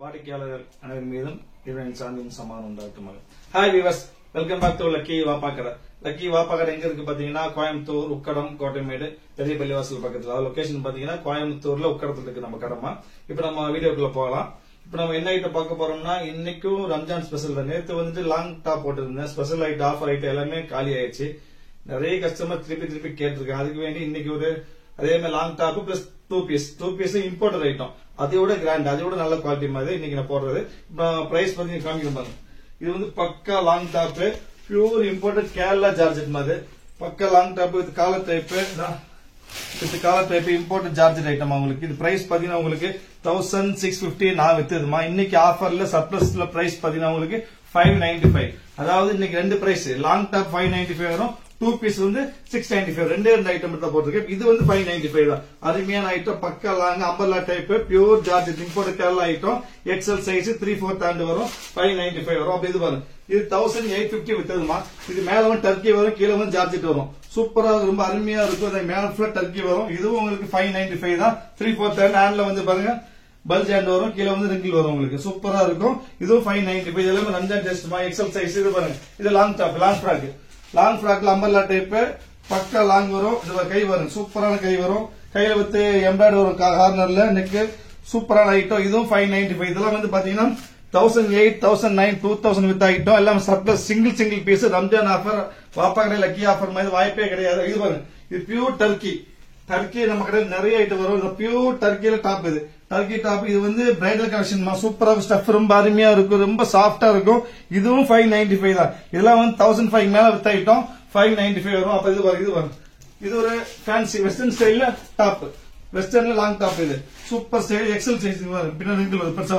வாடிக்கையாளர்கள் அனைவரும் மீதும் இறைவன் சாந்தியும் சமாதானம் உண்டாகட்டுமாக. Hi viewers, welcome back to lucky Vappakadai. Lucky Vappakadai எங்க இருக்கு பாத்தீங்கன்னா கோயம்புத்தூர், உக்கடம், கோட்டைமேடு, பெரிய பள்ளிவாசல் பக்கத்துல. அதாவது லொகேஷன் பாத்தீங்கன்னா கோயம்புத்தூர்ல உக்கடத்துல இருக்கு நம்ம கடமா. இப்ப நம்ம வீடியோக்குள்ள போகலாம். இப்ப நம்ம என்ன ஐட்டம் பார்க்க போறோம்னா, இன்னைக்கும் ரம்ஜான் ஸ்பெஷல் தான். நேத்து வந்துட்டு லாங் டாப் போட்டிருந்தேன். ஸ்பெஷல் ஐட்டம், ஆஃபர் ஐட்டம் எல்லாமே காலி ஆயிடுச்சு. நிறைய கஸ்டமர் திருப்பி கேட்டிருக்காங்க. அதுக்கு வேண்டி இன்னைக்கு ஒரு அதே மாதிரி long top plus two piece imported item, அதோட கிராண்ட், அதோட நல்ல குவாலிட்டி மாதிரி இன்னைக்கு நான் போடுறது. பிரைஸ் பத்தி காமிக்க, இது வந்து பக்கா long top, pure imported Kerala georgette மாதிரி. பக்கா long top with collar type, imported georgette item. உங்களுக்கு இது பிரைஸ் பாத்தீங்கன்னா உங்களுக்கு 1650 நான் வித்துதுமா. இன்னைக்கு ஆஃபர்ல சர்ப்ளஸ்ல பிரைஸ் பாத்தீங்கன்னா உங்களுக்கு 595. அதாவது இன்னைக்கு ரெண்டு பிரைஸ், லாங் டாப் 595 வரும், டூ பீஸ் வந்து 695. ரெண்டு ஐட்டம் தான் போட்டிருக்கு. இது வந்து 595 தான். அருமையான ஐட்டம், பக்கா long umbrella type, pure georgette import Kerala item. XL size 3/4 hand வரும், 595 வரும். அப்படி இது பாருங்க, இது 1850 வித்ததுமா. இது மேல வந்து டர்க்கி வரும், கீழே வந்து ஜார்ஜெட் வரும். சூப்பரா ரொம்ப அருமையா இருக்கும். மேல ஃபுல்லா டர்க்கி வரும். இதுவும் உங்களுக்கு 595 தான். 3/4 ஹேண்ட்ல வந்து பாருங்க பல்ஜ் ஹேண்ட் வரும், கீழே வந்து ரிங்கிள் வரும். உங்களுக்கு சூப்பரா இருக்கும். இதுவும் 595. இது எல்லாமே ரம்ஜான் டெஸ்ட்மா. XL size. இது பாருங்க, இது லாங் டாப், லாங் ஃபிராக்ல அம்பர்லா டைப், பக்கா லாங் வரும். இது கை வரும், சூப்பரான கை வரும். கையில வித்து எம்ப்ராய்டரி வரும் கார்னர்ல, நெக்கு சூப்பரான ஐட்டம். இதுவும் 595. இதெல்லாம் வந்து பாத்தீங்கன்னா 1008, 1009, 2000 வித் ஐட்டம். எல்லாம் surplus single piece. Ramzan offer, Vappakadai lucky offer மாதிரி வாய்ப்பே கிடையாது. இது பாருங்க, இது பியூர் டர்க்கி நம்ம கடையில் நிறைய ஐட்டம் வரும். பியூர் டர்க்கில டாப், இது டர்க்கி டாப். இது வந்து பிரைடல் கலெக்ஷன், சூப்பரா ஸ்டஃப் ரொம்ப அருமையா இருக்கும், ரொம்ப சாஃப்டா இருக்கும். இதுவும் 595 தான். இதெல்லாம் வந்து 1005 மேல வித் ஐட்டம் 595 வரும். அப்ப இது வரும், இது ஒரு ஃபேன்சி வெஸ்டர்ன் ஸ்டைல்ல டாப், வெஸ்டர்ன்ல லாங் டாப். இது சூப்பர் ஸ்டைல், எக்ஸல் சைஸ் வரும். பின்னாடி ரிங்கிள் வரும், பெருசா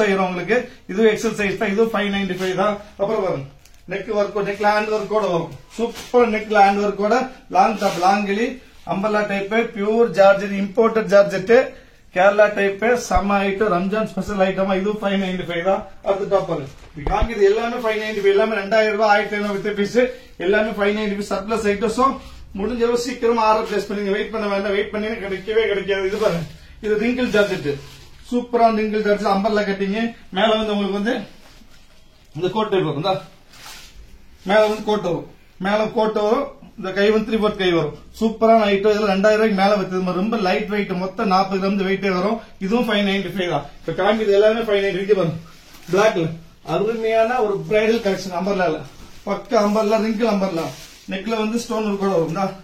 வரும் உங்களுக்கு. இதுவும் எக்ஸல் சைஸ் தான். இதுவும் 595 தான். அப்புறம் வரும் நெக் ஒர்க், நெக்ல ஹேண்ட் ஒர்க்கோட வரும். சூப்பர் நெக்ல ஹேண்ட் ஒர்க்கோட லாங் டாப், லாங்கிலி umbrella type, pure georgette imported georgette Kerala type. செம்ம ஐட்டம், ரம்ஜான் ஸ்பெஷல் ஐட்டமா. இதுவும் 595 தான். அடுத்த டாப் காமிக்கிறது எல்லாமே 595. எல்லாமே 2000 ரூபாய், 1500 வித் பீஸ். எல்லாமே 595 சர்ப்ளஸ் ஐட்டம்ஸும். முடிஞ்ச அளவு சீக்கிரமா ஆர்டர் பிளேஸ் பண்ணி வெயிட் பண்ண வேண்டாம். வெயிட் பண்ணி கிடைக்கவே கிடைக்காது. இது பாருங்க, இது ரிங்கிள் ஜார்ஜெட், சூப்பரான ரிங்கிள் ஜார்ஜெட் அம்பர்லா கட்டிங்க. மேல வந்து உங்களுக்கு வந்து இந்த கோட் டைப் வரும், மேல வந்து கோட் வரும், மேல கோட் வரும். இந்த கை வந்து 3/4 கை வரும். சூப்பரான ஐட்டம். இதுல 2000 ரூபாய்க்கு மேல வித்தது. ரொம்ப லைட் வெயிட், மொத்தம் 40 கிராம் வெயிட்டே வரும். இதுவும் 595 தான். இப்ப காமிக்கிறது எல்லாமே 595 வரும். பிளாக்ல அருமையான ஒரு பிரைடல் கலெக்ஷன் அம்பர்லால, பக்க அம்பர்லா, ரிங்கிள் அம்பர்லா. நெக்ல வந்து ஸ்டோன் ஒர்க் கூட வரும்,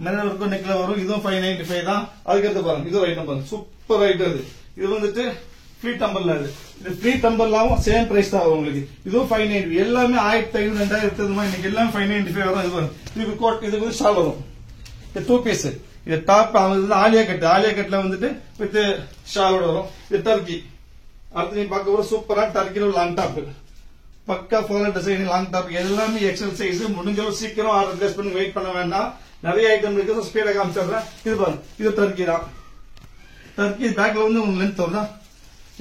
மிரர் ஒர்க் நெக்ல வரும். இதுவும் 595 தான். அதுக்கடுத்து பாருங்க, இது ஐட்டம் பாருங்க, சூப்பர் ஐட்டம். இது வந்துட்டு ஃபிளீட் அம்பர்லா. இது ஃபிளீட் அம்பர்லாவும் சேம் பிரைஸ் தான் உங்களுக்கு. இதுவும் 590. எல்லாமே 1500 2000 எடுத்ததுமா. இன்னைக்கு எல்லாமே 595 வரும். இது வரும், இது கோட், இது வந்து ஷால் வரும். இது டூ பீஸ். இது டாப் ஆலியா கட்ல வந்துட்டு வித் ஷாலோட வரும். இது டர்க்கி. அடுத்து நீங்க பார்க்க போற சூப்பரான டர்க்கில லாங் டாப், பக்கா ஃபாலர் டிசைன் லாங் டாப். எல்லாமே எக்ஸல் சைஸ். முடிஞ்சளவு சீக்கிரம் ஆர்டர் பிளேஸ் பண்ணி வெயிட் பண்ண வேண்டாம். நிறைய ஐட்டம் இருக்கு, ஸ்பீடா காமிச்சிடுறேன். இது பாருங்க, இது டர்க்கி தான். டர்க்கி பேக்ல வந்து உங்களுக்கு லென்த் வரும்.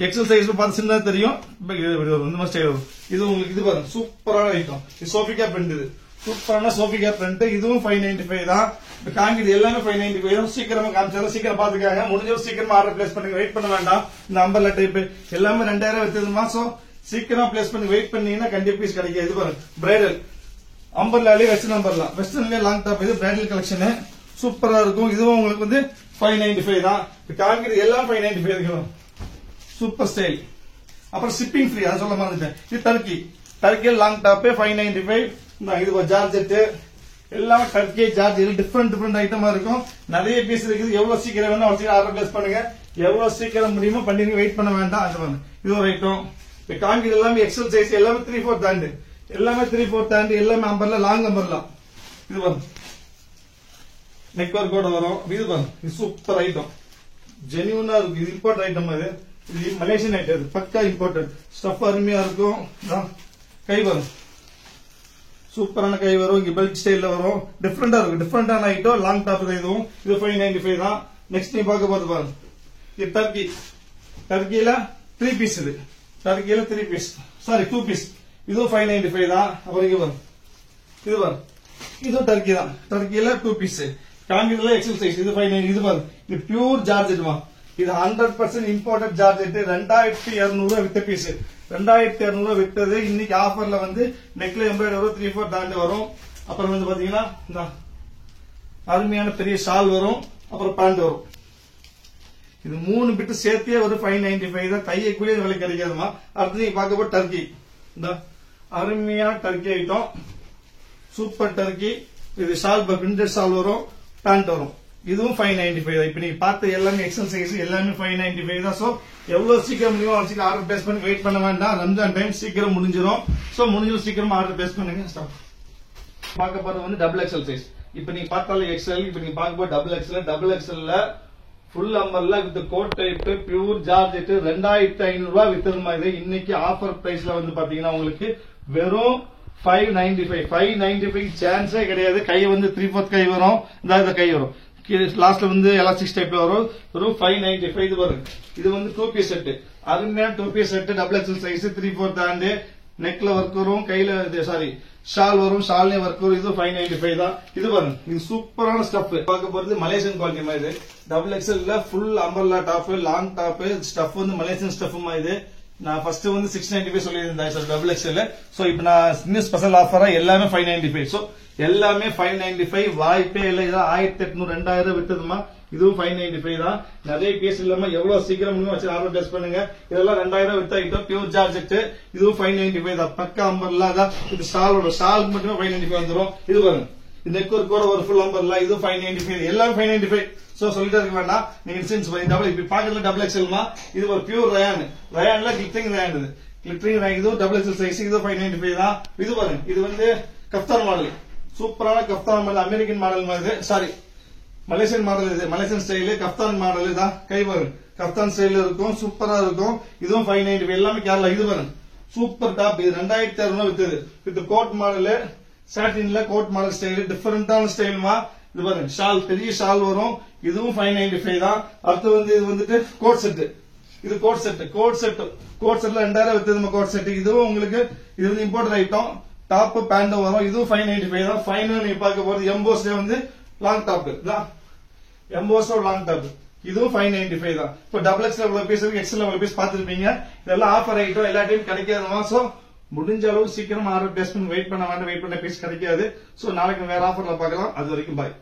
எக்ஸல் சைஸ் பார்த்து சின்னதா தெரியும். இந்த மாதிரி ஸ்டைல் வரும். இது உங்களுக்கு இது பாருங்க, சூப்பரான ஐட்டம். இது சோஃபிகா பிரிண்ட், இது சூப்பரான சோஃபிகா பிரிண்ட். இதுவும் 595 தான். காமிக்கிறது எல்லாமே 595 தான். சீக்கிரமா காமிச்சாலும் சீக்கிரம் பாத்துக்காங்க. முடிஞ்சவரை சீக்கிரமா ஆர்டர் பிளேஸ் பண்ணி வெயிட் பண்ண வேண்டாம். இந்த அம்பர்லா டைப் எல்லாமே 2000 வித்தது மாசம். சீக்கிரம் பிளேஸ் பண்ணி வெயிட் பண்ணீங்கன்னா கண்டிப்பா பீஸ் கிடைக்கும். இது பாருங்க, பிரைடல் அம்பர்லாலே வெஸ்டர்ன் அம்பர்லா, வெஸ்டர்ன்லயே லாங் டாப். இது பிரைடல் கலெக்ஷன் சூப்பரா இருக்கும். இதுவும் உங்களுக்கு வந்து 595 தான். காமிக்கிறது எல்லாம் 595 இருக்கும். Super style. அப்புறம் ஷிப்பிங் ஃப்ரீ, அதை சொல்ல மறந்துட்டேன். இது டர்க்கி லாங் டாப் 595. இது ஜார்ஜெட், எல்லாமே டர்க்கி ஜார்ஜெட் டிஃபரெண்ட் ஐட்டமா இருக்கும். நிறைய பீஸ் இருக்குது. எவ்வளவு சீக்கிரம் வேணும் அவ்வளவு ஆர்டர் பிளேஸ் பண்ணுங்க. எவ்வளவு சீக்கிரம் முடியுமோ பண்ணிருங்க, வெயிட் பண்ண வேண்டாம். இது ஒரு ஐட்டம். காமிக்கிறது எல்லாமே எக்ஸல் சைஸ். எல்லாமே 3/4 ஹேண்ட், எல்லாமே 3/4 ஹேண்ட். எல்லாமே அம்பர்லா, லாங் அம்பர்லா. இது பாருங்க, நெக் ஒர்க் கூட வரும். இது பாருங்க, இது சூப்பர் ஐட்டம், ஜென்யூனா இருக்கு. இது இம்போர்ட் ஐட்டம். இது மலேசியன் ஐட்டம், பக்கா இம்போர்ட்டட் ஸ்டஃப். அருமையா இருக்கும். கை வரும், சூப்பரான கை வரும். இங்க பெல்ட் ஸ்டைல்ல வரும். டிஃபரெண்டா இருக்கும், டிஃபரெண்டான ஐட்டம். லாங் டாப் தான். இதுவும் இது 595 தான். நெக்ஸ்ட் நீ பார்க்க போது பாருங்க, இது டர்க்கில 3 பீஸ். இது டர்க்கில 3 பீஸ், சாரி 2 பீஸ். இதுவும் 595 தான். அப்புறம் இங்க வரும், இது வரும், இதுவும் டர்க்கி தான். டர்க்கில 2 பீஸ். காமிக்கிறதுல எக்ஸல் சைஸ். இது 590. இது பாருங்க, இது பியூர் ஜார்ஜெட். இது 100% இம்போர்ட்டட் ஜார்ஜெட் 2200 வித்த பீஸ் 2200 வித்தது இன்னைக்கு ஆஃபர்ல வந்து நெக்ல எம்ப்ராய்டரி வரும் 3/4 தாண்டி வரும். அப்புறம் வந்து பாத்தீங்கன்னா இந்த அருமையான பெரிய ஷால் வரும், அப்புறம் பேண்ட் வரும். இது 3 பிட்டு சேர்த்தே ஒரு 595 தான். கையை கூடிய விலை கிடைக்காதுமா. அடுத்து நீங்க பார்க்க போது டர்க்கி, இந்த அருமையான டர்க்கி ஐட்டம், சூப்பர் டர்க்கி. இது ஷால் பிரிண்டட் ஷால் வரும், பேண்ட் வரும். இதுவும் 595 தான். இப்ப நீங்க பார்த்த எல்லாமே எக்ஸல் சைஸ் எல்லாமே 595 தான். சோ எவ்வளவு சீக்கிரம் முடியுமோ அவ்வளவு ஆர்டர் பிளேஸ் பண்ணி வெயிட் பண்ண வேண்டாம். ரம்ஜான் டைம் சீக்கிரம் முடிஞ்சிடும். சோ முடிஞ்சு சீக்கிரமா ஆர்டர் பிளேஸ் பண்ணுங்க. பார்க்க போறது வந்து டபுள் எக்ஸல் சைஸ். இப்ப நீங்க பார்த்தாலே எக்ஸல், இப்ப நீங்க பார்க்க போது டபுள் எக்ஸல்ல full umbrella with coat type pure georgette 2500 ரூபாய் வித்ததுமா. இது இன்னைக்கு ஆஃபர் பிரைஸ்ல வந்து பாத்தீங்கன்னா உங்களுக்கு வெறும் 595 சான்ஸே கிடையாது. கை வந்து 3/4 கை வரும், இந்த கை வரும், லாஸ்ட்ல வந்து எலாஸ்டிக் டைப்ல வரும். வெறும் 595 இது வரும். இது வந்து 2 பீஸ் செட், அருமையான 2 piece set, double XL size, 3/4 தாண்டு, நெக்ல ஒர்க் வரும், கையில சாரி ஷால் வரும், ஷால்லே ஒர்க் வரும். இது 595 தான். இது பாருங்க, இது சூப்பரான ஸ்டஃப். பார்க்க போறது மலேசியன் குவாலிட்டி மாதிரி. டபுள் எக்ஸல்ல full umbrella top, long top, stuff வந்து மலேசியன் ஸ்டஃப்மா. இது நான் ஃபர்ஸ்ட் வந்து 695 சொல்லியிருந்தேன் சார் டபுள் எக்ஸல். சோ இப்போ நான் இன்னும் ஸ்பெஷல் ஆஃபரா எல்லாமே 595. சோ எல்லாமே 595, வாய்ப்பே இல்லை. இதான் 1800 2000 வித்ததுமா. இதுவும் 595 தான். நிறைய பீஸ் இல்லாம எவ்வளவு சீக்கிரம் வச்சு ஆர்டர் பிளேஸ் பண்ணுங்க. இதெல்லாம் 2000 வித்த ஐட்டம், பியூர் ஜார்ஜெட். இதுவும் 595 தான். பக்கா அம்பர்லா தான். இது ஷாலோட ஷாலுக்கு மட்டுமே 595 வந்துடும். இது பாருங்க, இந்த நெக் ஒர்க் கூட ஒரு ஃபுல் அம்பர்லா. இது 595, எல்லாம் 595. சோ சொல்லிட்டு இருக்க வேண்டாம். நீங்க டிசைன்ஸ் டபுள் இப்ப பாக்கெட்ல டபுள் எக்ஸல்மா. இது ஒரு பியூர் ரயான்ல கிளிட்டரிங் ரயான். இது கிளிட்டரிங் ரயான். இது டபுள் எக்ஸல் சைஸ். இது 595 தான். இது பாருங்க, இது வந்து கஃப்தான் மாடல், சூப்பரான கஃப்தான் மாடல், அமெரிக்கன் மாடல் மாதிரி, சாரி மலேசியன் மாடல். இது மலேசியன் ஸ்டைலு கஃப்தான் மாடல் தான். கை பாருங்க, கஃப்தான் ஸ்டைல இருக்கும், சூப்பரா இருக்கும். இதுவும் 595, எல்லாமே கேரளா. இது பாருங்க, சூப்பர் டாப். இது 2600 வித்தது. வித் கோட் மாடல், சாட்டின்ல கோட் மாடல் ஸ்டைல், டிஃபரெண்டான ஸ்டைல்மா. இது பாருங்க, ஷால் பெரிய ஷால் வரும். இதுவும் 595 தான். அடுத்து வந்து இது வந்துட்டு கோட் செட். இது கோட் செட்ல 2000 வித்தது கோட் செட். இதுவும் உங்களுக்கு இது வந்து இம்போர்ட் ஐட்டம், டாப் பேண்ட் வரும். இதுவும் 595 தான். ஃபைனல் நீங்க பார்க்க போறது எம்போஸ்ல வந்து லாங் டாப் தான், எம்போஸ் லாங் டாப். இதுவும் 595 தான். இப்போ டபுள் எக்ஸ்ல எவ்வளவு பீஸ் இருக்கு, எக்ஸ்ல எவ்வளவு பீஸ் பாத்துருப்பீங்க. இதெல்லாம் ஆஃபர் ஐட்டம், எல்லா டைம் கிடைக்காதுமா. சோ முடிஞ்ச அளவு சீக்கிரம் ஆர்டர் பிளேஸ் பண்ணி வெயிட் பண்ண வேண்டாம். வெயிட் பண்ண பீஸ் கிடைக்காது. சோ நாளைக்கு வேற ஆஃபர்ல பார்க்கலாம். அது வரைக்கும் பாய்.